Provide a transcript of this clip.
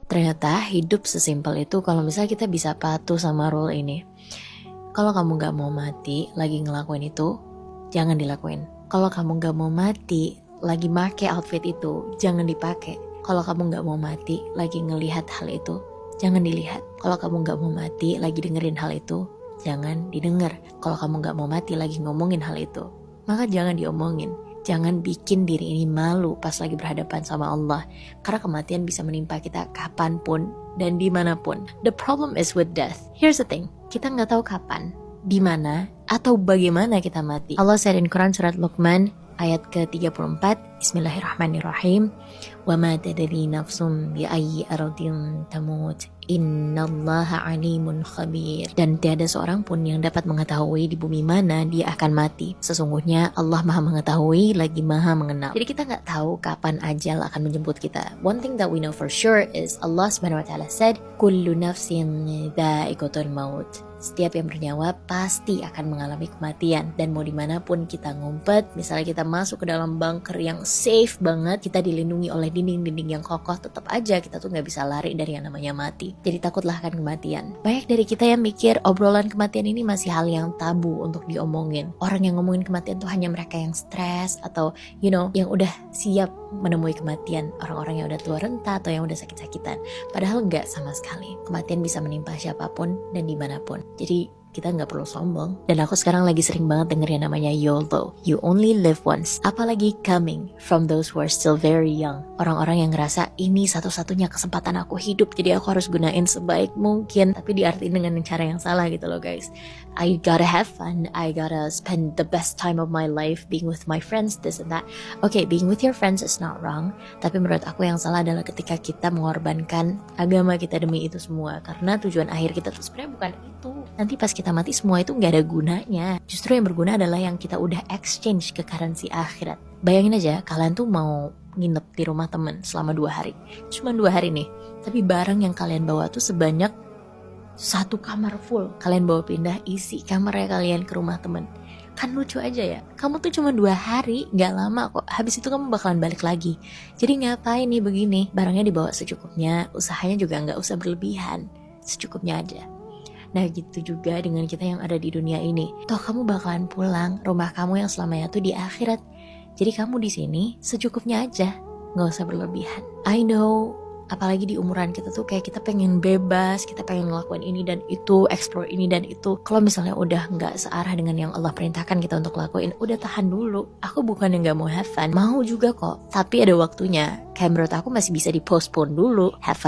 Ternyata hidup sesimpel itu kalau misalnya kita bisa patuh sama rule ini. Kalau kamu gak mau mati lagi ngelakuin itu, jangan dilakuin. Kalau kamu gak mau mati lagi make outfit itu, jangan dipakai. Kalau kamu gak mau mati lagi ngelihat hal itu, jangan dilihat. Kalau kamu gak mau mati lagi dengerin hal itu, jangan didengar. Kalau kamu gak mau mati lagi ngomongin hal itu, maka jangan diomongin. Jangan bikin diri ini malu pas lagi berhadapan sama Allah. Karena kematian bisa menimpa kita kapanpun dan dimanapun. The problem is with death. Here's the thing, kita gak tahu kapan, dimana, atau bagaimana kita mati. Allah said in Quran surat Luqman ayat ke-34, Bismillahirrahmanirrahim, wa ma tadri nafsum bi ayyi ardin tamut, innallaha alimun khabir. Dan tiada seorang pun yang dapat mengetahui di bumi mana dia akan mati. Sesungguhnya Allah Maha mengetahui lagi Maha mengenal. Jadi kita nggak tahu kapan ajal akan menjemput kita. One thing that we know for sure is Allah Subhanahu wa taala said, kullu nafsin dha'iqatul maut. Setiap yang bernyawa pasti akan mengalami kematian. Dan mau dimanapun kita ngumpet, misalnya kita masuk ke dalam bunker yang safe banget, kita dilindungi oleh dinding-dinding yang kokoh, tetap aja kita tuh gak bisa lari dari yang namanya mati. Jadi takutlah akan kematian. Banyak dari kita yang mikir obrolan kematian ini masih hal yang tabu untuk diomongin. Orang yang ngomongin kematian tuh hanya mereka yang stres, atau yang udah siap menemui kematian. Orang-orang yang udah tua renta atau yang udah sakit-sakitan. Padahal enggak sama sekali. Kematian bisa menimpa siapapun dan dimanapun. Jadi kita nggak perlu sombong. Dan aku sekarang lagi sering banget denger yang namanya YOLO, you only live once. Apalagi coming from those who are still very young. Orang-orang yang ngerasa ini satu-satunya kesempatan aku hidup, jadi aku harus gunain sebaik mungkin. Tapi diartiin dengan cara yang salah gitu loh guys. I gotta have fun, I gotta spend the best time of my life being with my friends, this and that. Okay, being with your friends is not wrong. Tapi menurut aku yang salah adalah ketika kita mengorbankan agama kita demi itu semua. Karena tujuan akhir kita tuh sebenarnya bukan itu. Nanti pas kita mati semua itu gak ada gunanya. Justru yang berguna adalah yang kita udah exchange ke currency akhirat. Bayangin aja kalian tuh mau nginep di rumah temen selama 2 hari. Cuma 2 hari nih. Tapi barang yang kalian bawa tuh sebanyak 1 kamar full. Kalian bawa pindah isi kamarnya kalian ke rumah temen. Kan lucu aja ya. Kamu tuh cuma 2 hari, gak lama kok. Habis itu kamu bakalan balik lagi. Jadi ngapain nih begini? Barangnya dibawa secukupnya. Usahanya juga gak usah berlebihan. Secukupnya aja. Nah gitu juga dengan kita yang ada di dunia ini. Toh kamu bakalan pulang, rumah kamu yang selamanya tuh di akhirat. Jadi kamu di sini secukupnya aja, nggak usah berlebihan. I know, apalagi di umuran kita tuh kayak kita pengen bebas, kita pengen ngelakuin ini dan itu, explore ini dan itu. Kalau misalnya udah nggak searah dengan yang Allah perintahkan kita untuk lakuin, udah tahan dulu. Aku bukan yang nggak mau have fun, mau juga kok. Tapi ada waktunya. Kayak menurut aku masih bisa di postpone dulu. Have fun